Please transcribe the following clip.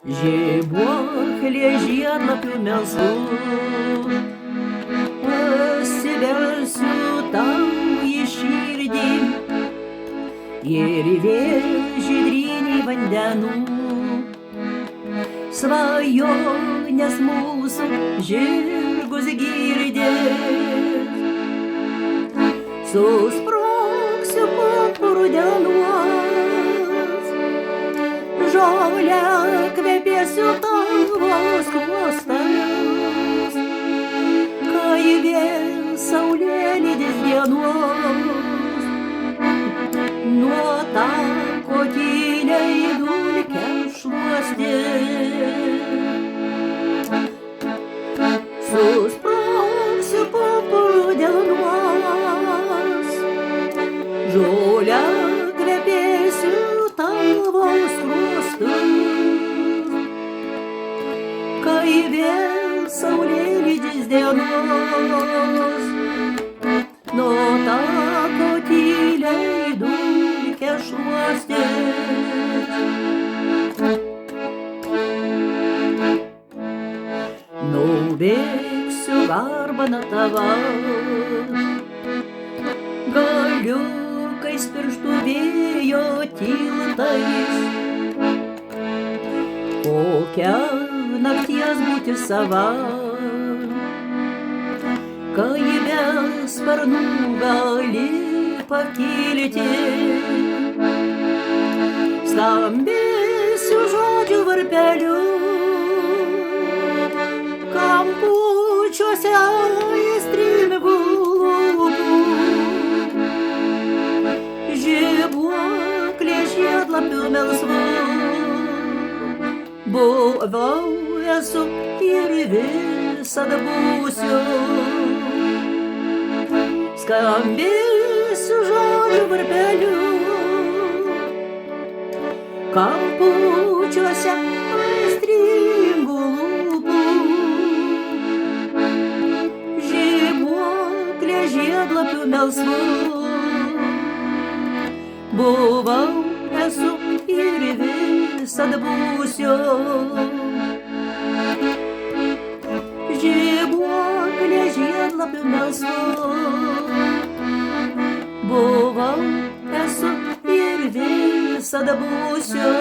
Žibuoklė žiedlapių melsvų, pasibelsiu tau į širdį ir vėl žydriniai vandenų. Svajonės mūsų žirgus girdės, susproksiu purpuru dienos, žolę kvepėsiu tavo skruostais, kai vėl saulėlydis dienos, nuo tako tyliai dulkę šluostys. Susprogsiu purpuru dienos, žolę kvepėsiu tavo skruostais, kai vėl saulėlydis dienos, nuo tako tyliai dulkę šluostys. Nubėgsiu garbana tava, galiukais pirštų vėjo tiltais, kokia nakties būti sava, kai be sparnų gali pakilti. Skambėsiu žodžių varpeliu, kampučiuose aistringų lūpų. Žibuoklė žiedlapių melsvų, buvau, esu ir visada būsiu. Skambėsiu žodžių varpeliu, kampučiuose aistringų lūpų. Žibuoklė žiedlapių melsvų, buvau, esu ir visada būsiu. Žibuoklė žiedlapių melsvų, buvau, esu ir visada būsiu.